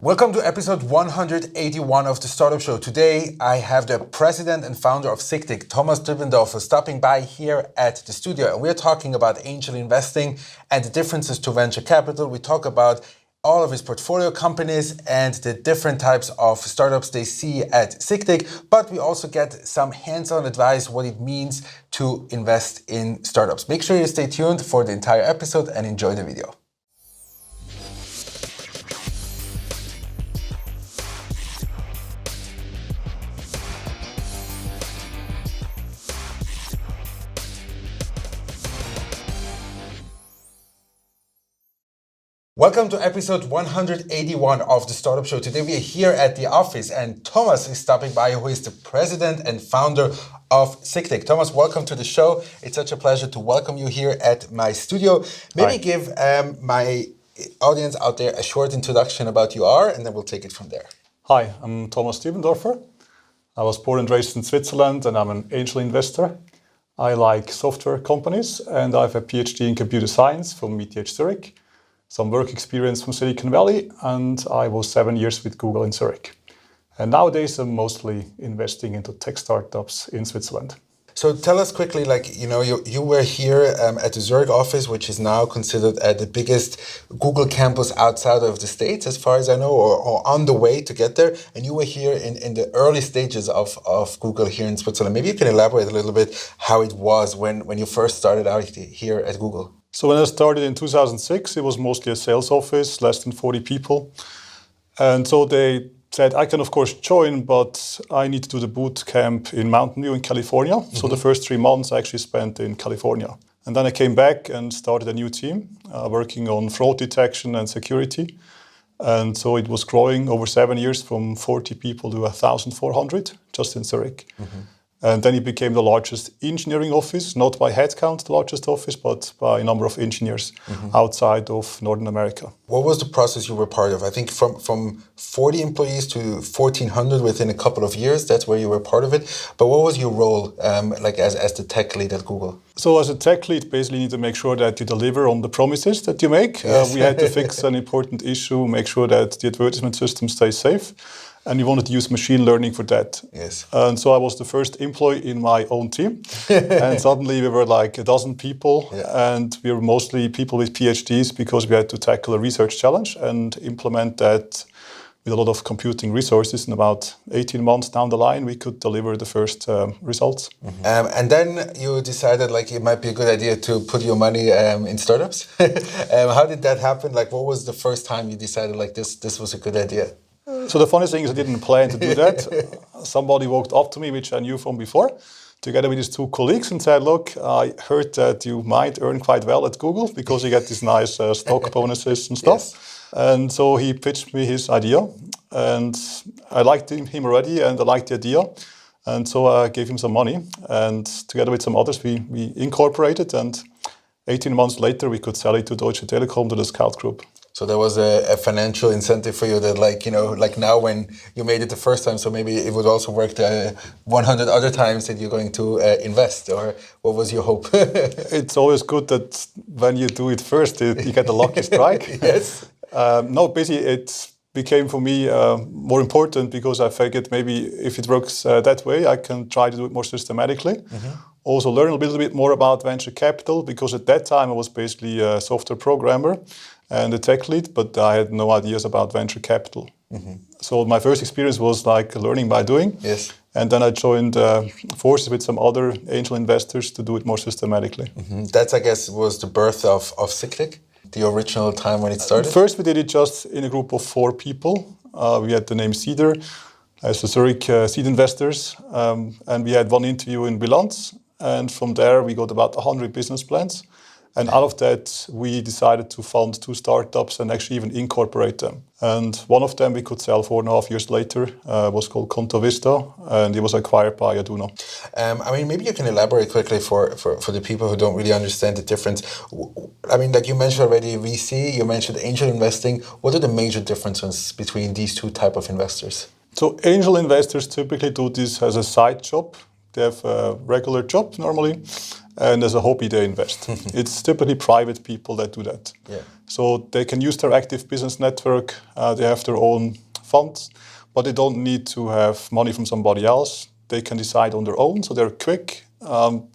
Welcome to episode 181 of the Startup Show. Today, I have the president and founder of Sictic, Thomas Dübendorfer, stopping by here at the studio. And we're talking about angel investing and the differences to venture capital. We talk about all of his portfolio companies and the different types of startups they see at Sictic. But we also get some hands-on advice what it means to invest in startups. Make sure you stay tuned for the entire episode and enjoy the video. Welcome to episode 181 of the Startup Show. Today we are here at the office and Thomas is stopping by, who is the president and founder of Sictic. Thomas, welcome to the show. It's such a pleasure to welcome you here at my studio. Maybe Hi. give my audience out there a short introduction about who you are, and then we'll take it from there. Hi, I'm Thomas Dübendorfer. I was born and raised in Switzerland and I'm an angel investor. I like software companies and I have a PhD in computer science from Zurich. Some work experience from Silicon Valley, and I was 7 years with Google in Zurich. And nowadays I'm mostly investing into tech startups in Switzerland. So tell us quickly, you were here at the Zurich office, which is now considered the biggest Google campus outside of the States, as far as I know, or on the way to get there. And you were here in the early stages of Google here in Switzerland. Maybe you can elaborate a little bit how it was when you first started out here at Google. So when I started in 2006, it was mostly a sales office, less than 40 people. And so they said, I can of course join, but I need to do the boot camp in Mountain View in California. Mm-hmm. So the first 3 months I actually spent in California. And then I came back and started a new team working on fraud detection and security. And so it was growing over 7 years from 40 people to 1,400 just in Zurich. Mm-hmm. And then it became the largest engineering office, not by headcount, the largest office, but by number of engineers outside of Northern America. What was the process you were part of? I think from 40 employees to 1,400 within a couple of years, that's where you were part of it. But what was your role as the tech lead at Google? So as a tech lead, basically you need to make sure that you deliver on the promises that you make. Yes. We had to fix an important issue, make sure that the advertisement system stays safe. And we wanted to use machine learning for that. Yes. And so I was the first employee in my own team. And suddenly we were like a dozen people. Yeah. And we were mostly people with PhDs because we had to tackle a research challenge and implement that with a lot of computing resources. In about 18 months down the line, we could deliver the first results. Mm-hmm. And then you decided it might be a good idea to put your money in startups. How did that happen? What was the first time you decided this was a good idea? So the funny thing is I didn't plan to do that. Somebody walked up to me, which I knew from before, together with his 2 colleagues and said, look, I heard that you might earn quite well at Google because you get these nice stock bonuses and stuff. Yes. And so he pitched me his idea and I liked him already and I liked the idea. And so I gave him some money and together with some others, we incorporated and 18 months later, we could sell it to Deutsche Telekom, to the Scout Group. So there was a financial incentive for you that now when you made it the first time, so maybe it would also work 100 other times that you're going to invest, or what was your hope? It's always good that when you do it first, you get a lucky strike. Yes. Basically it became for me more important because I figured maybe if it works that way, I can try to do it more systematically. Mm-hmm. Also learn a little bit more about venture capital because at that time I was basically a software programmer and a tech lead, but I had no ideas about venture capital. Mm-hmm. So my first experience was learning by doing. Yes. And then I joined forces with some other angel investors to do it more systematically. Mm-hmm. That, I guess, was the birth of Sictic, the original time when it started? First we did it just in a group of 4 people. We had the name Cedar as the Zurich seed investors. And we had 1 interview in Bilanz. And from there we got about 100 business plans. And out of that, we decided to fund 2 startups and actually even incorporate them. And one of them we could sell 4.5 years later, was called Conto Vista, and it was acquired by Aduno. Maybe you can elaborate quickly for the people who don't really understand the difference. You mentioned already VC, you mentioned angel investing. What are the major differences between these 2 types of investors? So angel investors typically do this as a side job. They have a regular job normally. and as a hobby they invest. It's typically private people that do that. Yeah. So they can use their active business network, they have their own funds, but they don't need to have money from somebody else. They can decide on their own, so they're quick,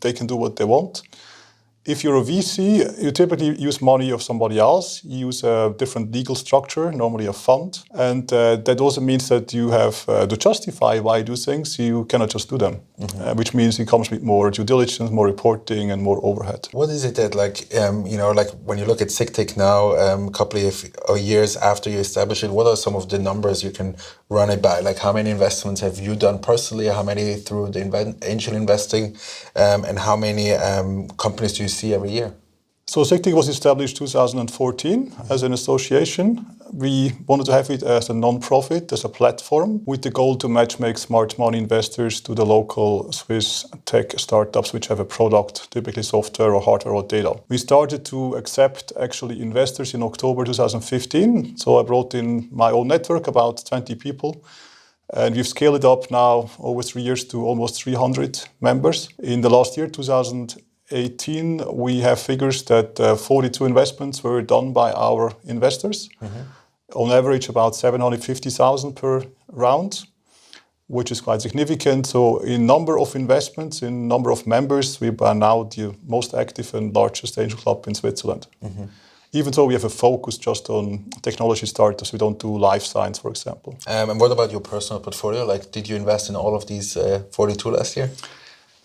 they can do what they want. If you're a VC, you typically use money of somebody else. You use a different legal structure, normally a fund. And that also means that you have to justify why you do things. You cannot just do them, which means it comes with more due diligence, more reporting, and more overhead. What is it that, like, like when you look at Sictic now, a couple of years after you establish it, what are some of the numbers you can run it by? Like, how many investments have you done personally? How many through the angel investing? And how many companies do you see every year? So Sictic was established 2014 as an association. We wanted to have it as a non-profit, as a platform, with the goal to matchmake smart money investors to the local Swiss tech startups which have a product, typically software or hardware or data. We started to accept actually investors in October 2015. So I brought in my own network, about 20 people. And we've scaled it up now over 3 years to almost 300 members. In the last year, 2018, we have figures that 42 investments were done by our investors. On average, about 750,000 per round, which is quite significant. So in number of investments, in number of members, we are now the most active and largest angel club in Switzerland. Even though we have a focus just on technology startups, we don't do life science, for example. And what about your personal portfolio? Like, did you invest in all of these 42 last year?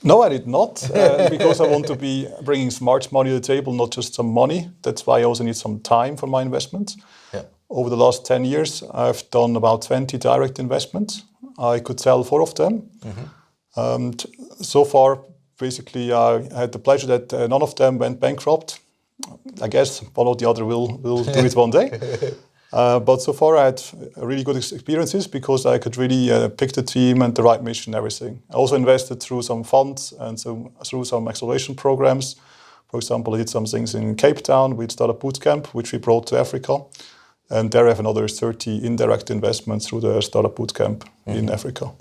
No, I did not, because I want to be bringing smart money to the table, not just some money. That's why I also need some time for my investments. Yeah. Over the last 10 years, I've done about 20 direct investments. I could sell 4 of them. So far, basically, I had the pleasure that none of them went bankrupt. I guess one or the other will do it one day. But so far I had really good experiences because I could really pick the team and the right mission and everything. I also invested through some funds and through some acceleration programs. For example, I did some things in Cape Town with Startup Bootcamp, which we brought to Africa. And there I have another 30 indirect investments through the Startup Bootcamp in Africa.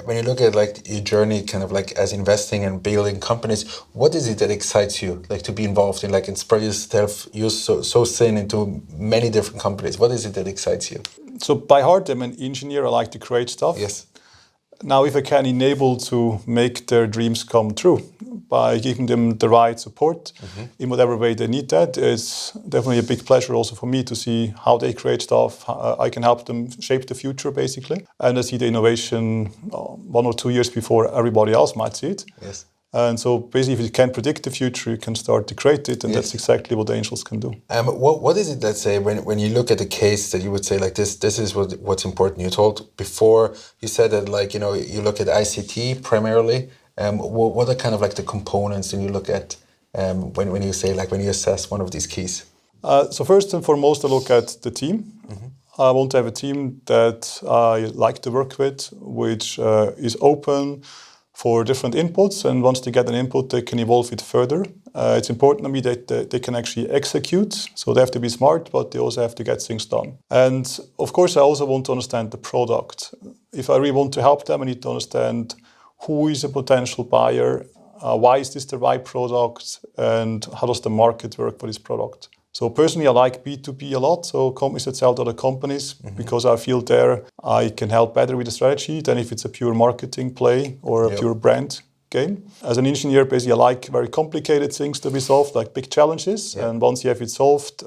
When you look at like your journey, kind of like as investing and building companies, what is it that excites you, like to be involved in, like and spread yourself, you're so thin into many different companies? What is it that excites you? So by heart, I'm an engineer. I like to create stuff. Yes. Now, if I can enable to make their dreams come true by giving them the right support in whatever way they need that, it's definitely a big pleasure also for me to see how they create stuff. I can help them shape the future, basically. And I see the innovation 1 or 2 years before everybody else might see it. Yes. And so basically, if you can predict the future, you can start to create it, and that's exactly what the angels can do. What is it that, say, when you look at the case, that you would say, like, this is what's important? You told before, you said that, like, you look at ICT primarily. What are kind of like the components that you look at when you say, like, when you assess one of these keys? So first and foremost, I look at the team. I want to have a team that I like to work with, which is open for different inputs, and once they get an input, they can evolve it further. It's important to me that they can actually execute, so they have to be smart, but they also have to get things done. And of course, I also want to understand the product. If I really want to help them, I need to understand who is a potential buyer, why is this the right product, and how does the market work for this product. So personally, I like B2B a lot, so companies that sell to other companies, because I feel there I can help better with the strategy than if it's a pure marketing play or a pure brand game. As an engineer, basically, I like very complicated things to be solved, like big challenges. And once you have it solved,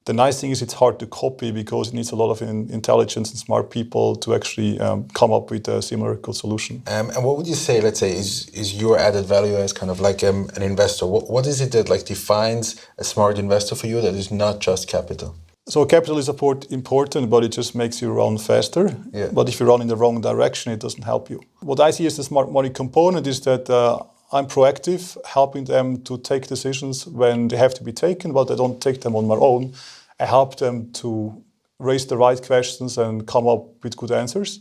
the nice thing is it's hard to copy because it needs a lot of intelligence and smart people to actually come up with a similar good solution. And what would you say, let's say, is your added value as kind of like an investor? What is it that like defines a smart investor for you that is not just capital? So capital is important, but it just makes you run faster. Yeah. But if you run in the wrong direction, it doesn't help you. What I see as the smart money component is that I'm proactive, helping them to take decisions when they have to be taken, but I don't take them on my own. I help them to raise the right questions and come up with good answers.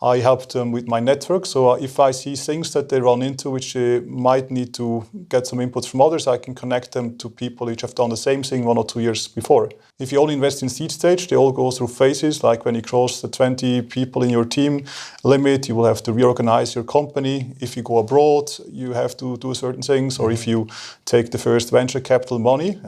I help them with my network. So if I see things that they run into which they might need to get some input from others, I can connect them to people which have done the same thing 1 or 2 years before. If you only invest in seed stage, they all go through phases. Like when you cross the 20 people in your team limit, you will have to reorganize your company. If you go abroad, you have to do certain things. Or if you take the first venture capital money,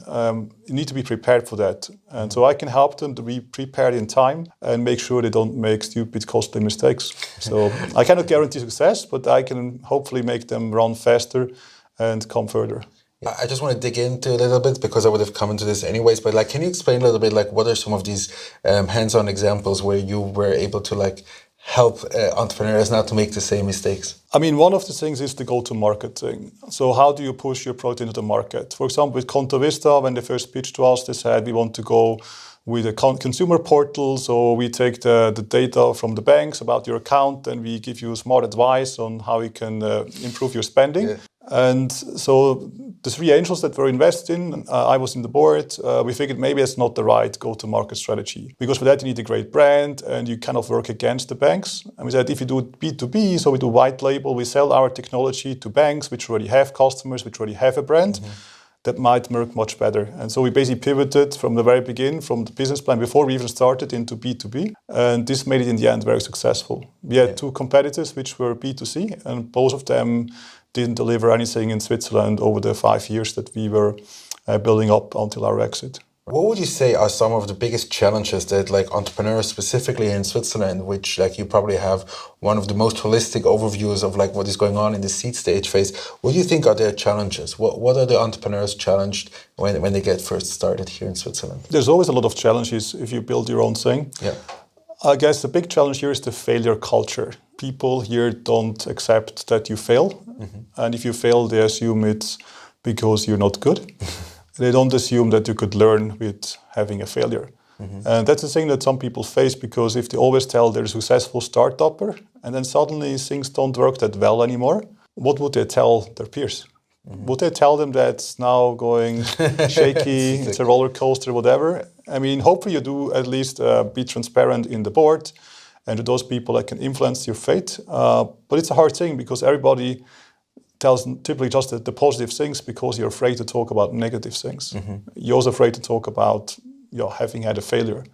you need to be prepared for that. And so I can help them to be prepared in time and make sure they don't make stupid, costly mistakes. So I cannot guarantee success, but I can hopefully make them run faster and come further. I just want to dig into a little bit because I would have come into this anyways, but like, can you explain a little bit, like, what are some of these hands-on examples where you were able to like help entrepreneurs not to make the same mistakes? I mean, one of the things is the go-to-market thing. So how do you push your product into the market? For example, with Conto Vista, when they first pitched to us, they said, we want to go with a consumer portal. So we take the data from the banks about your account and we give you smart advice on how you can improve your spending. Yeah. And so the 3 angels that were invested in, I was in the board, we figured maybe it's not the right go-to-market strategy. Because for that you need a great brand and you kind of work against the banks. And we said if you do B2B, so we do white label, we sell our technology to banks which already have customers, which already have a brand. That might work much better. And so we basically pivoted from the very beginning, from the business plan before we even started, into B2B. And this made it in the end very successful. We had 2 competitors which were B2C, and both of them didn't deliver anything in Switzerland over the 5 years that we were building up until our exit. What would you say are some of the biggest challenges that like entrepreneurs specifically in Switzerland, which like you probably have one of the most holistic overviews of like what is going on in the seed stage phase, what do you think are their challenges? What are the entrepreneurs challenged when they get first started here in Switzerland? There's always a lot of challenges if you build your own thing. Yeah. I guess the big challenge here is the failure culture. People here don't accept that you fail. And if you fail, they assume it's because you're not good. They don't assume that you could learn with having a failure. And that's the thing that some people face, because if they always tell they're a successful startupper and then suddenly things don't work that well anymore, what would they tell their peers? Would they tell them that's now going shaky, it's a roller coaster, whatever? I mean, hopefully you do at least be transparent in the board and to those people that can influence your fate. But it's a hard thing because everybody tells typically just the positive things because you're afraid to talk about negative things. You're also afraid to talk about having had a failure.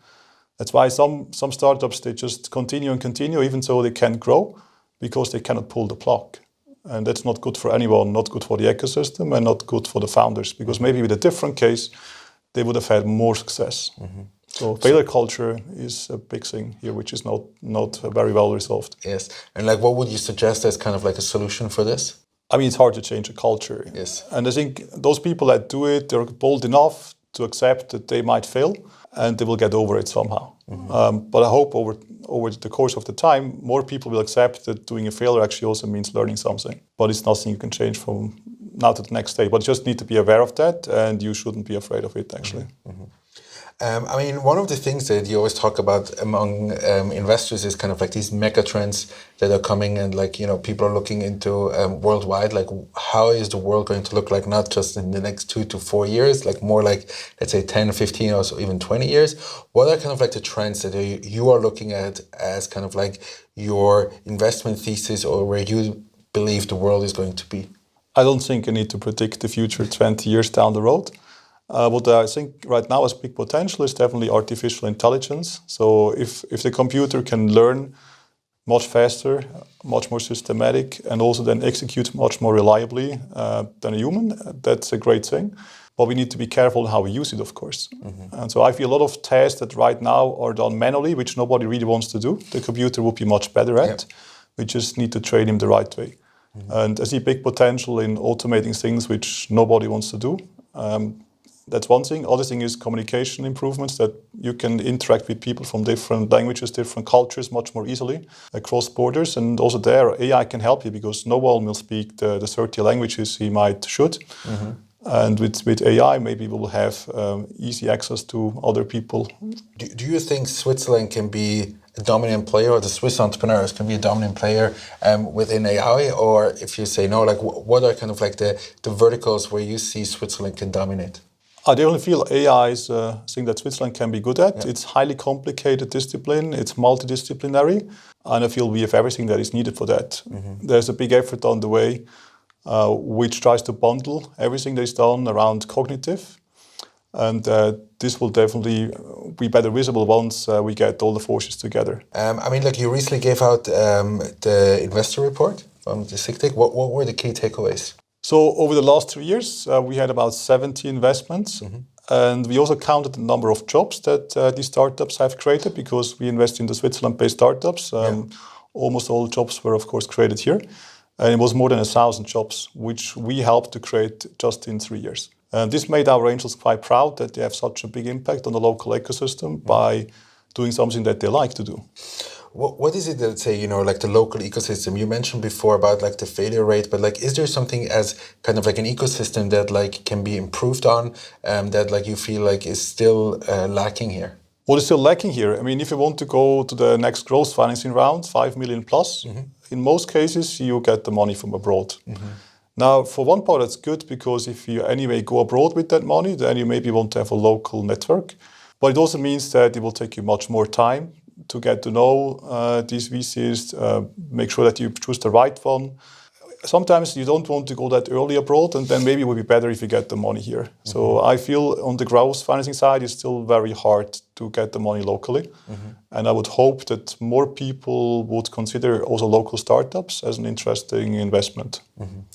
That's why some startups, they just continue and continue even though they can't grow because they cannot pull the plug. And that's not good for anyone, not good for the ecosystem and not good for the founders, because maybe with a different case, they would have had more success. So failure culture is a big thing here, which is not very well resolved. Yes. And like, what would you suggest as kind of like a solution for this? I mean, it's hard to change a culture. Yes. And I think those people that do it, they're bold enough to accept that they might fail and they will get over it somehow. But I hope over the course of the time, more people will accept that doing a failure actually also means learning something. But it's nothing you can change from now to the next day. But you just need to be aware of that and you shouldn't be afraid of it, actually. I mean, one of the things that you always talk about among investors is kind of like these mega trends that are coming and like, people are looking into worldwide, like how is the world going to look like, not just in the next 2 to 4 years, like more like, let's say 10, 15 or so, even 20 years. What are kind of like the trends that you are looking at as kind of like your investment thesis or where you believe the world is going to be? I don't think I need to predict the future 20 years down the road. What I think right now has big potential is definitely artificial intelligence. So if the computer can learn much faster, much more systematic, and also then execute much more reliably than a human, that's a great thing. But we need to be careful how we use it, of course. And so I feel a lot of tasks that right now are done manually, which nobody really wants to do, the computer would be much better at. Yep. We just need to train him the right way. And I see big potential in automating things which nobody wants to do. That's one thing. Other thing is communication improvements, that you can interact with people from different languages, different cultures much more easily across borders. And also there, AI can help you because no one will speak the 30 languages he should. And with AI, maybe we'll have easy access to other people. Do you think Switzerland can be a dominant player, or the Swiss entrepreneurs can be a dominant player within AI? Or if you say no, like what are kind of like the verticals where you see Switzerland can dominate? I definitely feel AI is a thing that Switzerland can be good at. Yeah. It's highly complicated discipline. It's multidisciplinary. And I feel we have everything that is needed for that. There's a big effort on the way which tries to bundle everything that is done around cognitive. And this will definitely be better visible once we get all the forces together. I mean, like you recently gave out the investor report from the Sictic. What were the key takeaways? So over the last 3 years, we had about 70 investments. And we also counted the number of jobs that these startups have created because we invest in the Switzerland-based startups. Almost all jobs were, of course, created here. And it was more than 1,000 jobs, which we helped to create just in 3 years. And this made our angels quite proud that they have such a big impact on the local ecosystem by doing something that they like to do. What is it that, say, you know, like the local ecosystem? You mentioned before about like the failure rate, but like, is there something as kind of like an ecosystem that like can be improved on, that like you feel like is still lacking here? What is still lacking here? I mean, if you want to go to the next growth financing round, 5 million plus, in most cases you get the money from abroad. Now, for one part, that's good because if you anyway go abroad with that money, then you maybe want to have a local network. But it also means that it will take you much more time to get to know these VCs, make sure that you choose the right one. Sometimes you don't want to go that early abroad, and then maybe it would be better if you get the money here. So I feel on the growth financing side, it's still very hard to get the money locally. And I would hope that more people would consider also local startups as an interesting investment.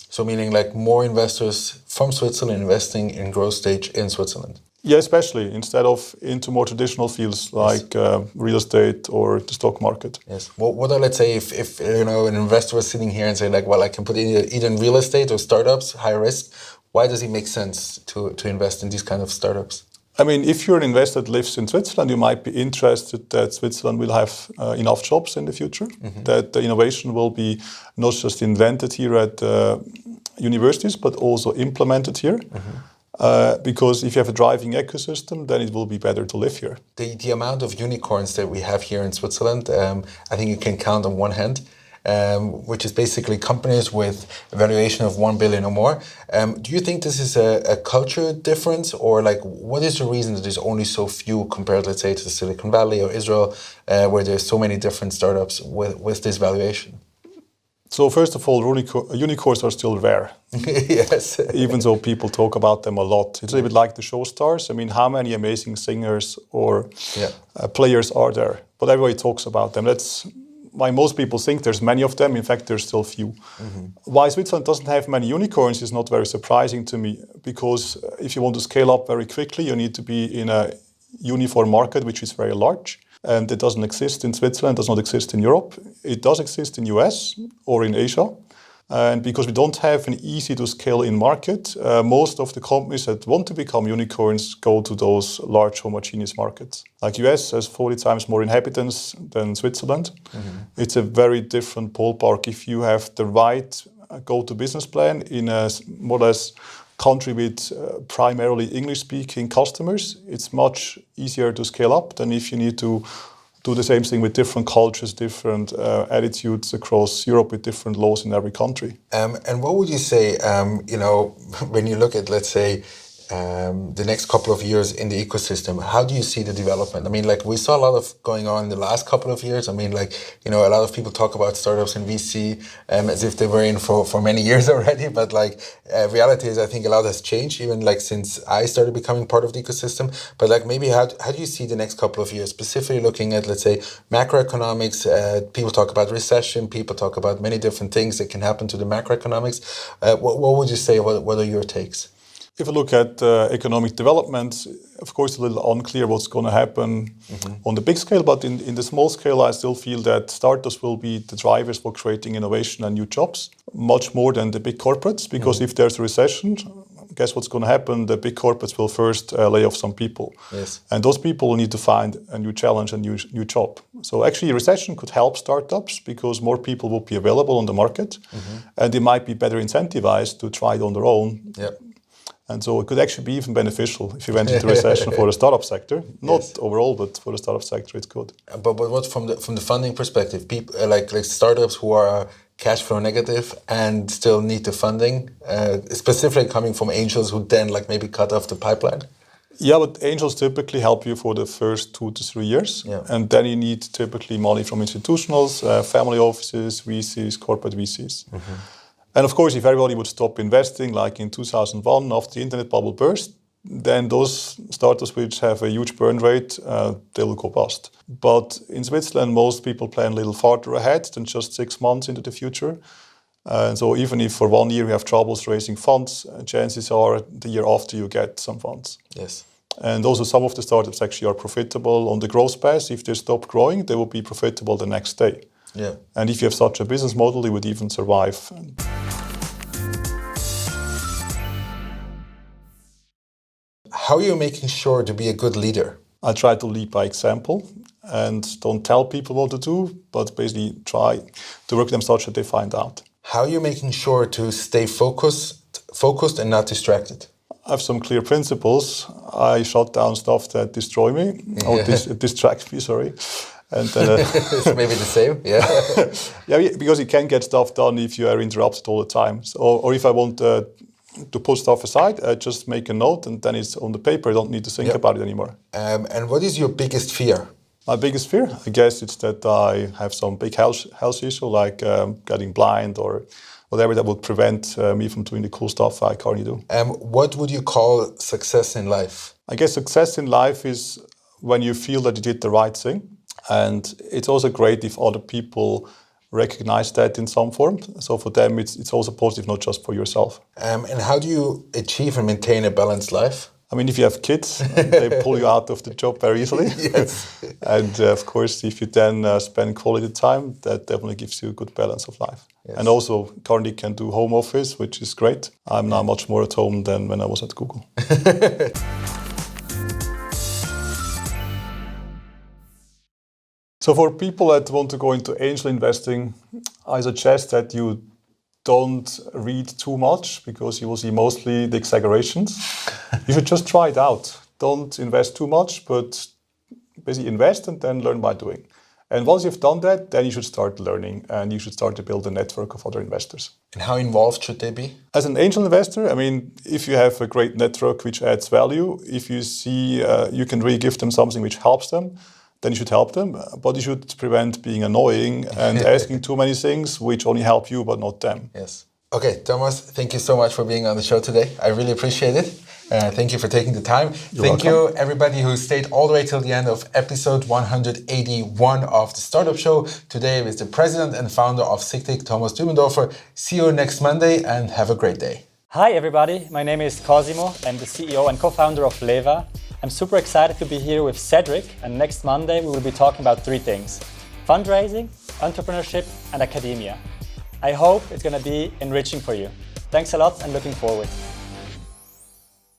So meaning like more investors from Switzerland investing in growth stage in Switzerland? Yeah, especially instead of into more traditional fields like real estate or the stock market. Yes. What are, let's say, if you know an investor was sitting here and say like, well, I can put in either in real estate or startups, high risk. Why does it make sense to invest in these kind of startups? I mean, if you're an investor that lives in Switzerland, you might be interested that Switzerland will have enough jobs in the future, that the innovation will be not just invented here at universities, but also implemented here. Because if you have a driving ecosystem, then it will be better to live here. The amount of unicorns that we have here in Switzerland, I think you can count on one hand, which is basically companies with a valuation of 1 billion or more. Do you think this is a culture difference, or like what is the reason that there's only so few compared, let's say, to the Silicon Valley or Israel, where there's so many different startups with this valuation? So first of all, unicorns are still rare. Yes. Even though people talk about them a lot. It's a bit like the show stars. I mean, how many amazing singers or players are there? But everybody talks about them. That's why most people think there's many of them. In fact, there's still few. Why Switzerland doesn't have many unicorns is not very surprising to me, because if you want to scale up very quickly, you need to be in a uniform market, which is very large. And it doesn't exist in Switzerland, does not exist in Europe. It does exist in US or in Asia. And because we don't have an easy to scale in market, most of the companies that want to become unicorns go to those large homogeneous markets. Like US has 40 times more inhabitants than Switzerland. It's a very different ballpark. If you have the right go-to-business plan in a more or less country with primarily English-speaking customers, it's much easier to scale up than if you need to do the same thing with different cultures, different attitudes across Europe with different laws in every country. And what would you say, you know, when you look at, let's say, the next couple of years in the ecosystem, how do you see the development? I mean, like we saw a lot of going on in the last couple of years. I mean, like, you know, a lot of people talk about startups and VC as if they were in for many years already. But like reality is, I think a lot has changed, even like since I started becoming part of the ecosystem. But like maybe how do you see the next couple of years, specifically looking at, let's say, macroeconomics? People talk about recession. People talk about many different things that can happen to the macroeconomics. What would you say? What are your takes? If you look at economic development, of course, it's a little unclear what's going to happen on the big scale, but in the small scale, I still feel that startups will be the drivers for creating innovation and new jobs, much more than the big corporates, because if there's a recession, guess what's going to happen? The big corporates will first lay off some people. Yes. And those people will need to find a new challenge, a new job. So actually, a recession could help startups because more people will be available on the market, and they might be better incentivized to try it on their own. Yep. And so it could actually be even beneficial if you went into recession for the startup sector. Not overall, but for the startup sector, it's good. But what from the funding perspective, people like startups who are cash flow negative and still need the funding, specifically coming from angels who then like maybe cut off the pipeline? Yeah, but angels typically help you for the first 2 to 3 years. Yeah. And then you need typically money from institutionals, family offices, VCs, corporate VCs. And of course, if everybody would stop investing, like in 2001, after the internet bubble burst, then those startups which have a huge burn rate, they will go bust. But in Switzerland, most people plan a little farther ahead than just 6 months into the future. And so even if for 1 year you have troubles raising funds, chances are the year after you get some funds. Yes. And also some of the startups actually are profitable on the growth path. If they stop growing, they will be profitable the next day. Yeah. And if you have such a business model, you would even survive. How are you making sure to be a good leader? I try to lead by example and don't tell people what to do, but basically try to work them such that they find out. How are you making sure to stay focused and not distracted? I have some clear principles. I shut down stuff that destroy me, or distract me, sorry. And then, It's maybe the same, yeah. yeah, because you can get stuff done if you are interrupted all the time. So, or if I want to put stuff aside, I just make a note and then it's on the paper. I don't need to think about it anymore. And what is your biggest fear? My biggest fear, I guess, it's that I have some big health issue, like getting blind or whatever that would prevent me from doing the cool stuff I currently do. What would you call success in life? I guess success in life is when you feel that you did the right thing. And it's also great if other people recognize that in some form. So for them, it's also positive, not just for yourself. And how do you achieve and maintain a balanced life? I mean, if you have kids, they pull you out of the job very easily. Yes. And of course, if you then spend quality time, that definitely gives you a good balance of life. Yes. And also, currently can do home office, which is great. I'm now much more at home than when I was at Google. So for people that want to go into angel investing, I suggest that you don't read too much because you will see mostly the exaggerations. You should just try it out. Don't invest too much, but basically invest and then learn by doing. And once you've done that, then you should start learning and you should start to build a network of other investors. And how involved should they be? As an angel investor, I mean, if you have a great network which adds value, if you see you can really give them something which helps them, then you should help them. But you should prevent being annoying and asking too many things which only help you but not them. Yes. Okay, Thomas, thank you so much for being on the show today. I really appreciate it. Thank you for taking the time. Thank you, everybody who stayed all the way till the end of episode 181 of the Startup Show. Today with the president and founder of Sictic, Thomas Dübendorfer. See you next Monday and have a great day. Hi, everybody. My name is Cosimo. I'm the CEO and co-founder of Leva. I'm super excited to be here with Cédric, and next Monday we will be talking about 3 things: fundraising, entrepreneurship, and academia. I hope it's going to be enriching for you. Thanks a lot and looking forward.